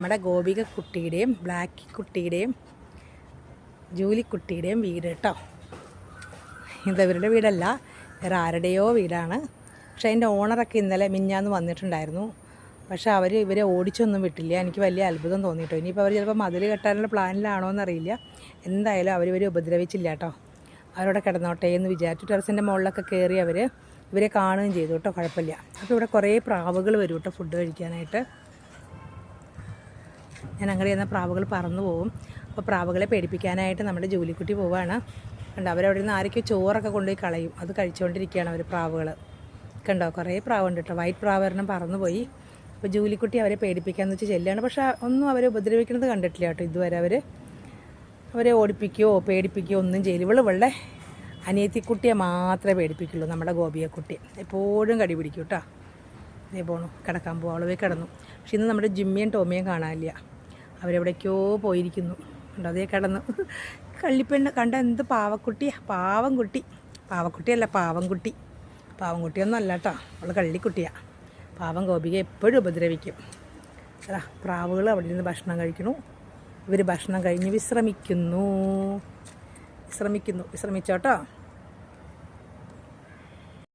നമ്മുടെ ഗോപിക കുട്ടിയുടെയും ബ്ലാക്കി കുട്ടിയുടെയും ജൂലിക്കുട്ടിയുടെയും വീട് കേട്ടോ. ഇതവരുടെ വീടല്ല, വേറെ ആരുടെയോ വീടാണ്. പക്ഷേ അതിൻ്റെ ഓണറൊക്കെ ഇന്നലെ മിഞ്ഞാന്ന് വന്നിട്ടുണ്ടായിരുന്നു. പക്ഷേ ഇവരെ ഓടിച്ചൊന്നും വിട്ടില്ല. എനിക്ക് വലിയ അത്ഭുതം തോന്നിയിട്ടോ. ഇനിയിപ്പോൾ അവർ ചിലപ്പോൾ മതിൽ കെട്ടാനുള്ള പ്ലാനിലാണോ എന്നറിയില്ല. എന്തായാലും അവരിവരെ ഉപദ്രവിച്ചില്ല കേട്ടോ. അവരവിടെ കിടന്നോട്ടെ എന്ന് വിചാരിച്ചു. ടെറസിൻ്റെ മുകളിലൊക്കെ കയറി ഇവരെ കാണുകയും ചെയ്തു കേട്ടോ. കുഴപ്പമില്ല. അപ്പോൾ ഇവിടെ കുറേ പ്രാവുകൾ വരും കേട്ടോ ഫുഡ് കഴിക്കാനായിട്ട്. ഞാൻ അങ്ങനെ ചെയ്യുന്ന പ്രാവുകൾ പറന്നു പോകും. അപ്പോൾ പ്രാവുകളെ പേടിപ്പിക്കാനായിട്ട് നമ്മുടെ ജൂലിക്കുട്ടി പോവുകയാണ്. കണ്ടോ, അവരവിടെ നിന്ന് ആരൊക്കെ ചോറൊക്കെ കൊണ്ടുപോയി കളയും. അത് കഴിച്ചുകൊണ്ടിരിക്കുകയാണ് അവർ പ്രാവുകൾ. കണ്ടോ, കുറേ പ്രാവുണ്ട് കേട്ടോ. വൈറ്റ് പ്രാവരണം പറന്നു പോയി. അപ്പോൾ ജൂലിക്കുട്ടി അവരെ പേടിപ്പിക്കാമെന്ന് വെച്ച് ചെല്ലുകയാണ്. പക്ഷേ ഒന്നും അവരെ ഉപദ്രവിക്കുന്നത് കണ്ടിട്ടില്ല കേട്ടോ ഇതുവരെ. അവരെ ഓടിപ്പിക്കുകയോ പേടിപ്പിക്കുകയോ ഒന്നും ചെയ്യില്ല. ഇവളുടെ അനിയത്തിക്കുട്ടിയെ മാത്രമേ പേടിപ്പിക്കുള്ളൂ. നമ്മുടെ ഗോപിയക്കുട്ടി എപ്പോഴും കടി പിടിക്കും കേട്ടോ. ഇതേ പോണു, കിടക്കാൻ പോകും. അവൾ പോയി കിടന്നു. പക്ഷെ ഇന്ന് നമ്മുടെ ജിമ്മിയും ടോമിയും കാണാനില്ല. അവരെവിടേക്കോ പോയിരിക്കുന്നു. ഉണ്ടോ, അതേ കിടന്നു. കള്ളിപ്പെണ്ണ് കണ്ട എന്ത് പാവക്കുട്ടിയാ, പാവക്കുട്ടിയല്ല പാവംകുട്ടി. പാവംകുട്ടിയൊന്നും അല്ല കേട്ടോ, അവൾ കള്ളിക്കുട്ടിയാണ്. പാവം ഗോപിക എപ്പോഴും ഉപദ്രവിക്കും. അതാ പ്രാവുകൾ അവിടെ നിന്ന് ഭക്ഷണം കഴിക്കുന്നു. ഇവർ ഭക്ഷണം കഴിഞ്ഞ് വിശ്രമിക്കുന്നു. വിശ്രമിച്ചോട്ടോ.